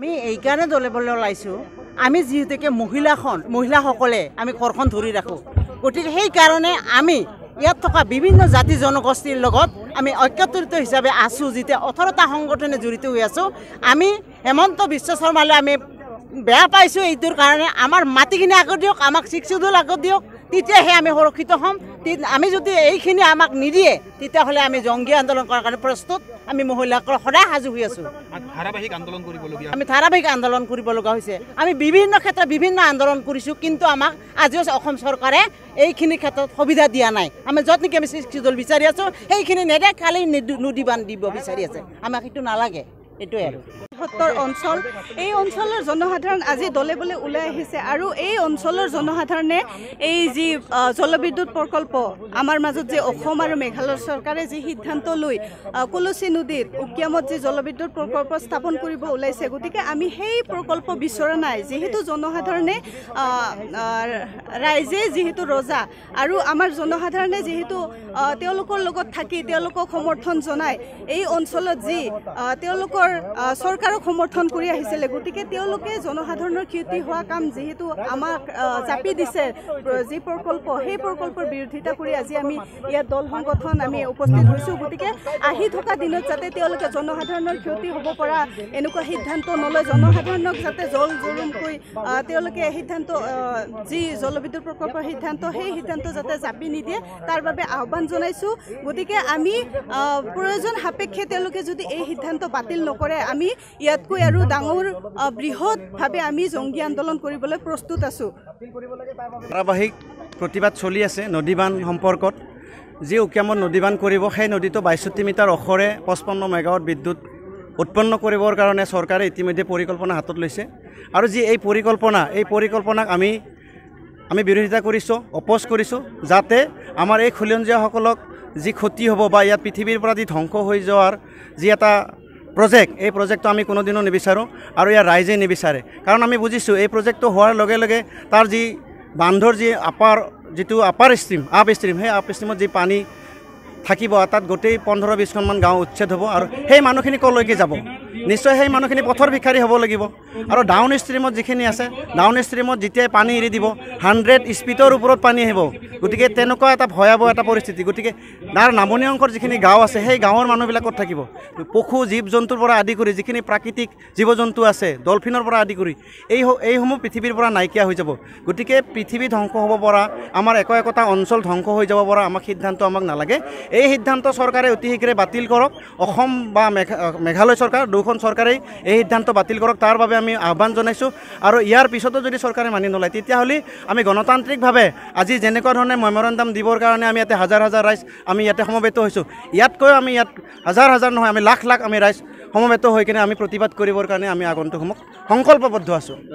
আমি এই কাৰণে দলিবলৈ ওলাইছো আমি যেহেতুকে মহিলাসকলে আমি ঘৰখন ধৰি ৰাখো গতিকে সেই কাৰণে আমি ইয়াত থকা বিভিন্ন জাতি জনগোষ্ঠীৰ লগত আমি ঐক্যত্ৰিত হিচাপে আছো যেতিয়া 18টা সংগঠনে জড়িত হৈ আছো আমি হেমন্ত বিশ্ব শৰ্মালৈ আমি বেয়া পাইছো এইটোৰ কাৰণে আমাৰ মাটিখিনি আগত দিয়ক আমাক শিক্ষুদল আগত দিয়ক তেতিয়াহে আমি সুৰক্ষিত হ'ম আমি যদি এইখিনি আমাক নিদিয়ে তেতিয়াহ'লে আমি জংগী আন্দোলন কৰাৰ কাৰণে প্ৰস্তুত আমি মহিলাসকল সদায় সাজু হৈ আছো ধাৰাবাহিক আন্দোলন কৰিবলগীয়া আমি ধাৰাবাহিক আন্দোলন কৰিব লগা হৈছে আমি বিভিন্ন ক্ষেত্ৰত বিভিন্ন আন্দোলন কৰিছো কিন্তু আমাক আজিও অসম চৰকাৰে এইখিনি ক্ষেত্ৰত সুবিধা দিয়া নাই আমি যত নেকি আমি শিক্ষুদল বিচাৰি আছো সেইখিনি নেদে খালি নদীবান দিব বিচাৰি আছে আমাক সেইটো নালাগে এটোই আৰু অঞ্চল এই অঞ্চলৰ জনসাধাৰণ আজি দলে বলে ওলাই আহিছে আৰু এই অঞ্চলৰ জনসাধাৰণে এই যি জলবিদ্যুৎ প্ৰকল্প আমাৰ মাজত যে অসম আৰু মেঘালয় চৰকাৰে যি সিদ্ধান্ত লৈ কুলচী নদীত উকিয়ামত যি জলবিদ্যুৎ প্ৰকল্প স্থাপন কৰিব ওলাইছে গতিকে আমি সেই প্ৰকল্প বিচৰা নাই যেহেতু জনসাধাৰণে ৰাইজে যেহেতু ৰজা আৰু আমাৰ জনসাধাৰণে যেহেতু তেওঁলোকৰ লগত থাকি তেওঁলোকক সমৰ্থন জনায় এই অঞ্চলত যি তেওঁলোকৰ চৰকাৰক সমৰ্থন কৰি আহিছিলে গতিকে তেওঁলোকে জনসাধাৰণৰ ক্ষতি হোৱা কাম যেহেতু আমাক চাপি দিছে যি প্ৰকল্প সেই প্ৰকল্পৰ বিৰোধিতা কৰি আজি আমি ইয়াত দল সংগঠন আমি উপস্থিত হৈছোঁ গতিকে আহি থকা দিনত যাতে তেওঁলোকে জনসাধাৰণৰ ক্ষতি হ'ব পৰা এনেকুৱা সিদ্ধান্ত নলয় জনসাধাৰণক যাতে জল জৰুমকৈ তেওঁলোকে সিদ্ধান্ত যি জলবিদ্যুৎ প্ৰকল্পৰ সিদ্ধান্ত সেই সিদ্ধান্ত যাতে চাপি নিদিয়ে তাৰ বাবে আহ্বান জনাইছোঁ গতিকে আমি প্ৰয়োজন সাপেক্ষে তেওঁলোকে যদি এই সিদ্ধান্ত বাতিল নকৰে আমি ইয়াতকৈ আৰু ডাঙৰ বৃহৎভাৱে আমি জংগী আন্দোলন কৰিবলৈ প্ৰস্তুত আছোঁ ধাৰাবাহিক প্ৰতিবাদ চলি আছে নদীবান সম্পৰ্কত যি উকিয়ামত নদীবান কৰিব সেই নদীটো 62 মিটাৰ ওখৰে 55 মেগাৱাট বিদ্যুৎ উৎপন্ন কৰিবৰ কাৰণে চৰকাৰে ইতিমধ্যে পৰিকল্পনা হাতত লৈছে আৰু যি এই পৰিকল্পনাক আমি বিৰোধিতা কৰিছোঁ অপোজ কৰিছোঁ যাতে আমাৰ এই খিলঞ্জীয়াসকলক যি ক্ষতি হ'ব বা ইয়াত পৃথিৱীৰ পৰা যি ধ্বংস হৈ যোৱাৰ যি এটা প্ৰজেক্ট এই প্ৰজেক্টটো আমি কোনোদিনো নিবিচাৰোঁ আৰু ইয়াৰ ৰাইজে নিবিচাৰে কাৰণ আমি বুজিছোঁ এই প্ৰজেক্টটো হোৱাৰ লগে লগে তাৰ যি বান্ধৰ যি আপাৰ ষ্ট্ৰীম সেই আপ ষ্ট্ৰীমত যি পানী থাকিব তাত গোটেই 15-20খনমান গাঁও উচ্ছেদ হ'ব আৰু সেই মানুহখিনি কলৈকে যাব নিশ্চয় সেই মানুহখিনি পথৰ ভিখাৰী হ'ব লাগিব আৰু ডাউন ষ্ট্ৰীমত যিখিনি আছে ডাউন ষ্ট্ৰীমত যেতিয়াই পানী এৰি দিব 100 স্পীডৰ ওপৰত পানী আহিব গতিকে তেনেকুৱা এটা ভয়াৱহ এটা পৰিস্থিতি গতিকে তাৰ নামনি অংশৰ যিখিনি গাঁও আছে সেই গাঁৱৰ মানুহবিলাকত থাকিব পশু জীৱ জন্তুৰ পৰা আদি কৰি যিখিনি প্ৰাকৃতিক জীৱ জন্তু আছে ডলফিনৰ পৰা আদি কৰি এইসমূহ পৃথিৱীৰ পৰা নাইকিয়া হৈ যাব গতিকে পৃথিৱী ধ্বংস হ'ব পৰা আমাৰ একোটা অঞ্চল ধ্বংস হৈ যাব পৰা সিদ্ধান্ত আমাক নালাগে এই সিদ্ধান্ত চৰকাৰে অতি শীঘ্ৰে বাতিল কৰক অসম বা মেঘালয় চৰকাৰ দুখন চৰকাৰেই এই সিদ্ধান্ত বাতিল কৰক তাৰ বাবে আমি আহ্বান জনাইছোঁ আৰু ইয়াৰ পিছতো যদি চৰকাৰে মানি নলয় তেতিয়াহ'লে আমি গণতান্ত্ৰিকভাৱে আজি যেনেকুৱা ধৰণে মেমৰেণ্ডাম দিবৰ কাৰণে আমি ইয়াতে হাজাৰ ৰাইজ আমি ইয়াতে সমবেত হৈছোঁ ইয়াতকৈ আমি ইয়াত হাজাৰ নহয় আমি লাখ আমি ৰাইজ সমবেত হৈ কিনে আমি প্ৰতিবাদ কৰিবৰ কাৰণে আমি আগন্তুক সময়ত সংকল্পবদ্ধ আছোঁ।